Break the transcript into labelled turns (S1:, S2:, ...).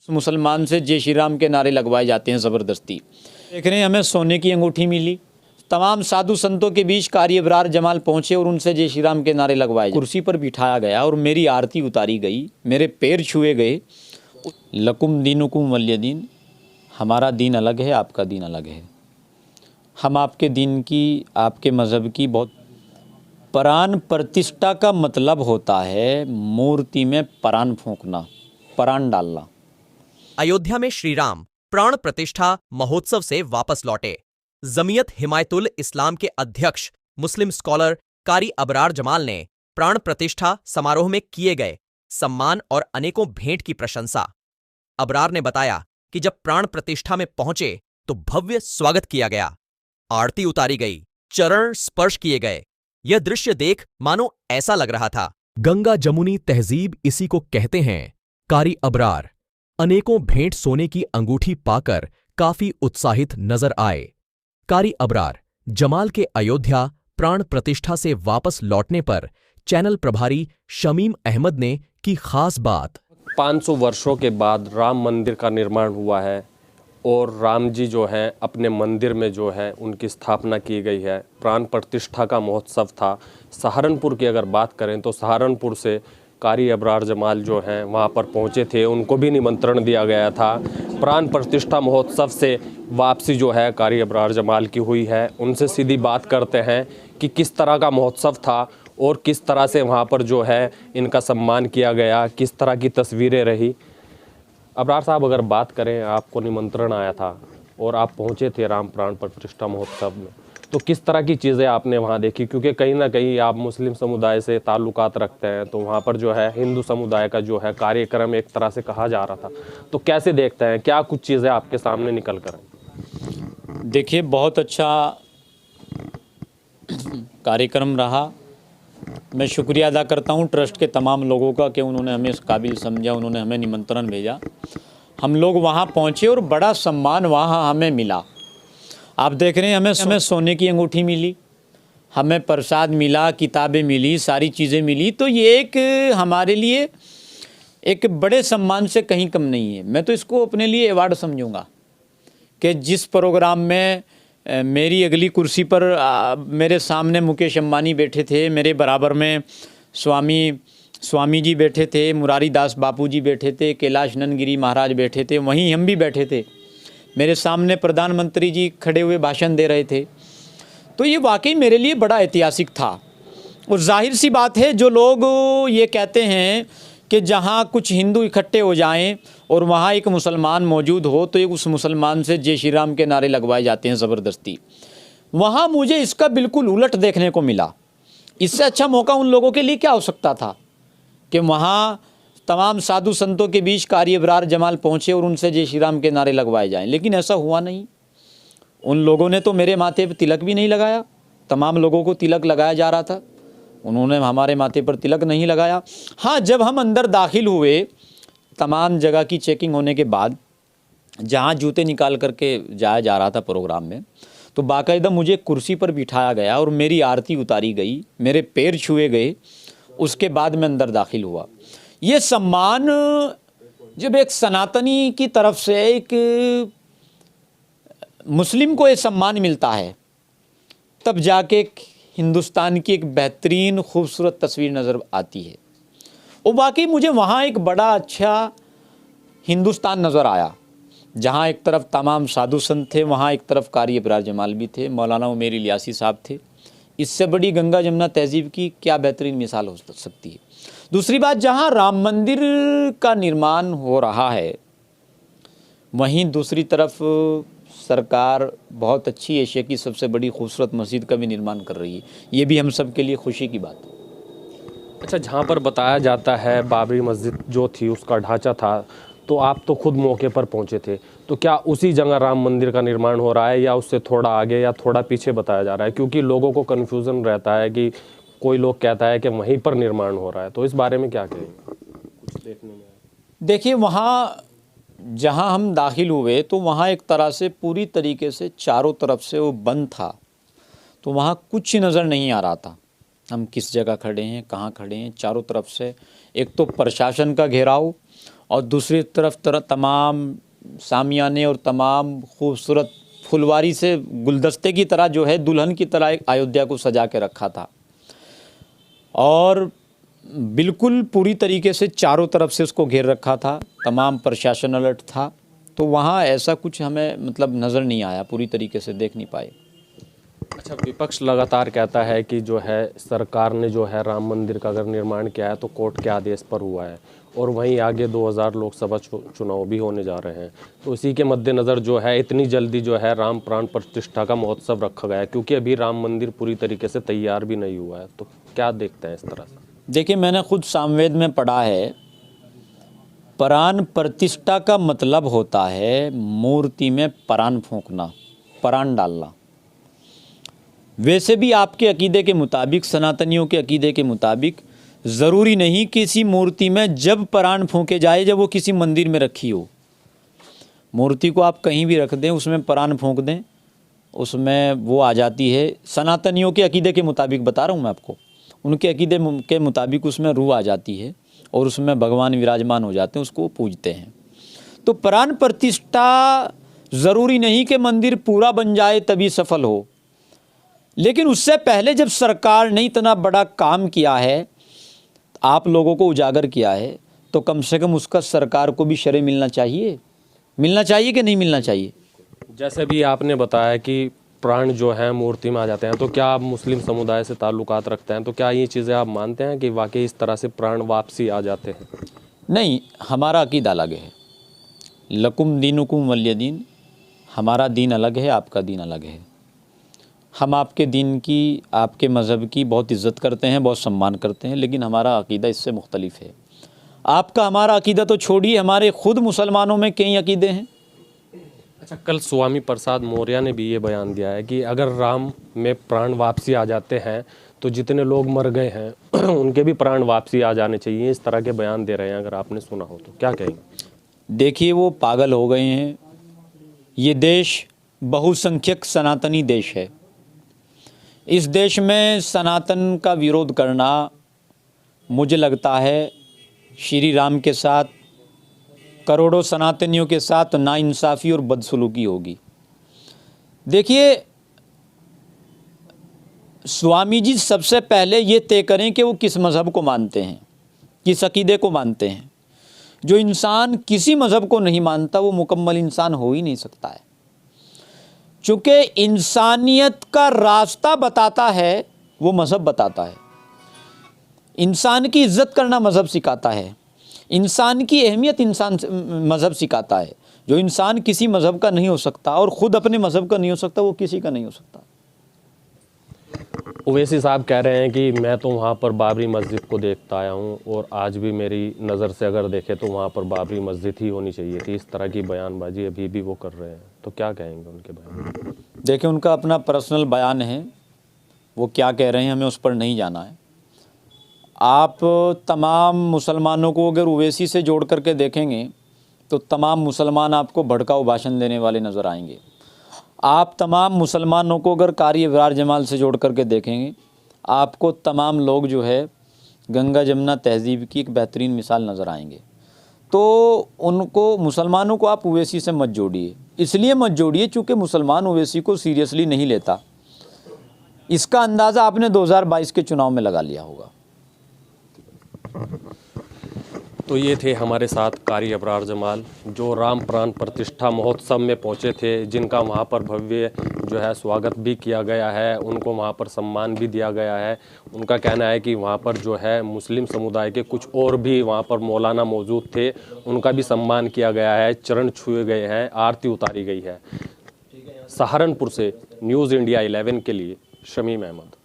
S1: मुसलमान से जय श्री राम के नारे लगवाए जाते हैं ज़बरदस्ती। देख रहे हैं, हमें सोने की अंगूठी मिली, तमाम साधु संतों के बीच कारी अबरार जमाल पहुँचे और उनसे जय श्री राम के नारे लगवाए, कुर्सी पर बिठाया गया और मेरी आरती उतारी गई, मेरे पैर छुए गए। लकुम दीनुकुम वलिय दीन, हमारा दीन अलग है, आपका दीन अलग है। हम आपके दीन की, आपके मज़हब की बहुत प्राण प्रतिष्ठा का मतलब होता है मूर्ति में प्राण फूंकना, प्राण डालना।
S2: अयोध्या में श्री राम प्राण प्रतिष्ठा महोत्सव से वापस लौटे। जमीयत हिमायतुल इस्लाम के अध्यक्ष मुस्लिम स्कॉलर कारी अबरार जमाल ने प्राण प्रतिष्ठा समारोह में किए गए सम्मान और अनेकों भेंट की प्रशंसा। अबरार ने बताया कि जब प्राण प्रतिष्ठा में पहुंचे तो भव्य स्वागत किया गया, आरती उतारी गई, चरण स्पर्श किए गए। यह दृश्य देख मानो ऐसा लग रहा था गंगा जमुनी तहजीब इसी को कहते हैं। कारी अबरार अनेकों भेंट सोने की अंगूठी पाकर काफी उत्साहित नजर आए। कारी अबरार जमाल के अयोध्या प्राण प्रतिष्ठा से वापस लौटने पर चैनल प्रभारी शमीम अहमद ने की खास बात।
S3: 500 वर्षों के बाद राम मंदिर का निर्माण हुआ है और राम जी जो हैं अपने मंदिर में जो है उनकी स्थापना की गई है। प्राण प्रतिष्ठा का महोत्सव था। सहारनपुर की अगर बात करें तो सहारनपुर से कारी अबरार जमाल जो हैं वहाँ पर पहुँचे थे, उनको भी निमंत्रण दिया गया था। प्राण प्रतिष्ठा महोत्सव से वापसी जो है कारी अबरार जमाल की हुई है। उनसे सीधी बात करते हैं कि किस तरह का महोत्सव था और किस तरह से वहाँ पर जो है इनका सम्मान किया गया, किस तरह की तस्वीरें रही। अबरार साहब, अगर बात करें, आपको निमंत्रण आया था और आप पहुँचे थे राम प्राण प्रतिष्ठा महोत्सव में, तो किस तरह की चीज़ें आपने वहाँ देखी? क्योंकि कहीं ना कहीं आप मुस्लिम समुदाय से ताल्लुकात रखते हैं, तो वहाँ पर जो है हिंदू समुदाय का जो है कार्यक्रम एक तरह से कहा जा रहा था, तो कैसे देखते हैं, क्या कुछ चीज़ें आपके सामने निकल कर आई?
S1: देखिए, बहुत अच्छा कार्यक्रम रहा। मैं शुक्रिया अदा करता हूँ ट्रस्ट के तमाम लोगों का कि उन्होंने हमें इस काबिल समझा, उन्होंने हमें निमंत्रण भेजा। हम लोग वहाँ पहुँचे और बड़ा सम्मान वहाँ हमें मिला। आप देख रहे हैं, हमें सोने की अंगूठी मिली, हमें प्रसाद मिला, किताबें मिली, सारी चीज़ें मिली। तो ये एक हमारे लिए एक बड़े सम्मान से कहीं कम नहीं है। मैं तो इसको अपने लिए अवार्ड समझूंगा कि जिस प्रोग्राम में मेरी अगली कुर्सी पर मेरे सामने मुकेश अंबानी बैठे थे, मेरे बराबर में स्वामी जी बैठे थे, मुरारी दास बापू जी बैठे थे, कैलाश नंदगिरी महाराज बैठे थे, वहीं हम भी बैठे थे। मेरे सामने प्रधानमंत्री जी खड़े हुए भाषण दे रहे थे। तो ये वाकई मेरे लिए बड़ा ऐतिहासिक था। और जाहिर सी बात है, जो लोग ये कहते हैं कि जहाँ कुछ हिंदू इकट्ठे हो जाएं और वहाँ एक मुसलमान मौजूद हो तो एक उस मुसलमान से जय श्री राम के नारे लगवाए जाते हैं ज़बरदस्ती, वहाँ मुझे इसका बिल्कुल उलट देखने को मिला। इससे अच्छा मौका उन लोगों के लिए क्या हो सकता था कि वहाँ तमाम साधु संतों के बीच कारी अबरार जमाल पहुँचे और उनसे जय श्री राम के नारे लगवाए जाएं। लेकिन ऐसा हुआ नहीं। उन लोगों ने तो मेरे माथे पर तिलक भी नहीं लगाया। तमाम लोगों को तिलक लगाया जा रहा था, उन्होंने हमारे माथे पर तिलक नहीं लगाया। हाँ, जब हम अंदर दाखिल हुए, तमाम जगह की चेकिंग होने के बाद जहाँ जूते निकाल करके जाया जा रहा था प्रोग्राम में, तो बाकायदा मुझे कुर्सी पर बिठाया गया और मेरी आरती उतारी गई, मेरे पैर छुए गए। उसके बाद मैं अंदर दाखिल हुआ। ये सम्मान जब एक सनातनी की तरफ से एक मुस्लिम को ये सम्मान मिलता है, तब जाके हिंदुस्तान की एक बेहतरीन खूबसूरत तस्वीर नज़र आती है। और वाकई मुझे वहाँ एक बड़ा अच्छा हिंदुस्तान नज़र आया, जहाँ एक तरफ तमाम साधु संत थे, वहाँ एक तरफ कारी अबरार जमाल भी थे, मौलाना उमेर इलियासी साहब थे। इससे बड़ी गंगा जमुना तहजीब की क्या बेहतरीन मिसाल हो सकती है। दूसरी बात, जहाँ राम मंदिर का निर्माण हो रहा है, वहीं दूसरी तरफ सरकार बहुत अच्छी एशिया की सबसे बड़ी खूबसूरत मस्जिद का भी निर्माण कर रही है। ये भी हम सब के लिए खुशी की बात है।
S3: अच्छा, जहाँ पर बताया जाता है बाबरी मस्जिद जो थी उसका ढांचा था, तो आप तो खुद मौके पर पहुँचे थे, तो क्या उसी जगह राम मंदिर का निर्माण हो रहा है या उससे थोड़ा आगे या थोड़ा पीछे बताया जा रहा है? क्योंकि लोगों को कन्फ्यूज़न रहता है कि कोई लोग कहता है कि वहीं पर निर्माण हो रहा है, तो इस बारे में क्या कहें? कुछ देखने में
S1: देखिए, वहाँ जहाँ हम दाखिल हुए तो वहाँ एक तरह से पूरी तरीके से चारों तरफ से वो बंद था, तो वहाँ कुछ नज़र नहीं आ रहा था हम किस जगह खड़े हैं, कहाँ खड़े हैं। चारों तरफ से एक तो प्रशासन का घेराव और दूसरी तरफ तमाम सामियाने और तमाम खूबसूरत फुलवारी से गुलदस्ते की तरह जो है दुल्हन की तरह एक अयोध्या को सजा के रखा था। और बिल्कुल पूरी तरीके से चारों तरफ से उसको घेर रखा था, तमाम प्रशासन अलर्ट था। तो वहाँ ऐसा कुछ हमें मतलब नज़र नहीं आया, पूरी तरीके से देख नहीं पाए।
S3: अच्छा, विपक्ष लगातार कहता है कि जो है सरकार ने जो है राम मंदिर का अगर निर्माण किया है तो कोर्ट के आदेश पर हुआ है, और वहीं आगे 2000 लोकसभा चुनाव भी होने जा रहे हैं। तो इसी के मद्देनज़र जो है इतनी जल्दी जो है राम प्राण प्रतिष्ठा का महोत्सव रखा गया है, क्योंकि अभी राम मंदिर पूरी तरीके से तैयार भी नहीं हुआ है। तो क्या देखते हैं इस तरह से? देखिए,
S1: मैंने खुद सामवेद में पढ़ा है, प्राण प्रतिष्ठा का मतलब होता है मूर्ति में प्राण फूंकना, प्राण डालना। वैसे भी आपके अकीदे के मुताबिक, सनातनियों के अकीदे के मुताबिक, ज़रूरी नहीं किसी मूर्ति में जब प्राण फूंके जाए जब वो किसी मंदिर में रखी हो। मूर्ति को आप कहीं भी रख दें, उसमें प्राण फूंक दें, उसमें वो आ जाती है। सनातनियों के अकीदे के मुताबिक बता रहा हूँ मैं आपको, उनके अकीदे के मुताबिक उसमें रूह आ जाती है और उसमें भगवान विराजमान हो जाते हैं, उसको पूजते हैं। तो प्राण प्रतिष्ठा ज़रूरी नहीं कि मंदिर पूरा बन जाए तभी सफल हो, लेकिन उससे पहले जब सरकार ने इतना बड़ा काम किया है, आप लोगों को उजागर किया है, तो कम से कम उसका सरकार को भी श्रेय मिलना चाहिए। मिलना चाहिए कि नहीं मिलना चाहिए?
S3: जैसे भी आपने बताया कि प्राण जो है मूर्ति में आ जाते हैं, तो क्या आप मुस्लिम समुदाय से ताल्लुकात रखते हैं? तो क्या ये चीज़ें आप मानते हैं कि वाकई इस तरह से प्राण वापसी आ जाते हैं?
S1: नहीं, हमारा अकीदा अलग है। लकुम दीनुकुम वलिय दीन, हमारा दीन अलग है, आपका दीन अलग है। हम आपके दीन की, आपके मज़हब की बहुत इज़्ज़त करते हैं, बहुत सम्मान करते हैं, लेकिन हमारा अकीदा इससे मुख्तलिफ है। आपका हमारा अकीदा तो छोड़िए, हमारे खुद मुसलमानों में कई अकीदे हैं।
S3: अच्छा, कल स्वामी प्रसाद मौर्य ने भी ये बयान दिया है कि अगर राम में प्राण वापसी आ जाते हैं तो जितने लोग मर गए हैं उनके भी प्राण वापसी आ जाने चाहिए। इस तरह के बयान दे रहे हैं, अगर आपने सुना हो तो क्या कहेंगे?
S1: देखिए, वो पागल हो गए हैं। ये देश बहुसंख्यक सनातनी देश है। इस देश में सनातन का विरोध करना, मुझे लगता है श्री राम के साथ, करोड़ों सनातनियों के साथ नाइंसाफ़ी और बदसलूकी होगी। देखिए, स्वामी जी सबसे पहले ये तय करें कि वो किस मज़हब को मानते हैं, किस अकीदे को मानते हैं। जो इंसान किसी मज़हब को नहीं मानता वो मुकम्मल इंसान हो ही नहीं सकता है। चूँकि इंसानियत का रास्ता बताता है वो मज़हब बताता है। इंसान की इज़्ज़त करना मज़हब सिखाता है, इंसान की अहमियत इंसान मज़हब सिखाता है। जो इंसान किसी मज़हब का नहीं हो सकता और ख़ुद अपने मज़हब का नहीं हो सकता, वो किसी का नहीं हो सकता।
S3: ओवैसी साहब कह रहे हैं कि मैं तो वहाँ पर बाबरी मस्जिद को देखता आया हूँ और आज भी मेरी नज़र से अगर देखें तो वहाँ पर बाबरी मस्जिद ही होनी चाहिए थी। इस तरह की बयानबाजी अभी भी वो कर रहे हैं, तो क्या कहेंगे उनके बयान?
S1: देखिए, उनका अपना पर्सनल बयान है, वो क्या कह रहे हैं हमें उस पर नहीं जाना है। आप तमाम मुसलमानों को अगर ओवैसी से जोड़ करके देखेंगे तो तमाम मुसलमान आपको भड़काऊ भाषण देने वाले नज़र आएंगे। आप तमाम मुसलमानों को अगर कारी अबरार जमाल से जोड़ करके देखेंगे, आपको तमाम लोग जो है गंगा जमुना तहज़ीब की एक बेहतरीन मिसाल नज़र आएंगे। तो उनको, मुसलमानों को आप ओवैसी से मत जोड़िए। इसलिए मत जोड़िए चूँकि मुसलमान ओवैसी को सीरियसली नहीं लेता। इसका अंदाज़ा आपने 2022 के चुनाव में लगा लिया होगा।
S3: तो ये थे हमारे साथ कारी अबरार जमाल, जो राम प्राण प्रतिष्ठा महोत्सव में पहुंचे थे, जिनका वहां पर भव्य जो है स्वागत भी किया गया है, उनको वहां पर सम्मान भी दिया गया है। उनका कहना है कि वहां पर जो है मुस्लिम समुदाय के कुछ और भी वहां पर मौलाना मौजूद थे, उनका भी सम्मान किया गया है, चरण छुए गए हैं, आरती उतारी गई है। सहारनपुर से न्यूज़ इंडिया 11 के लिए शमीम अहमद।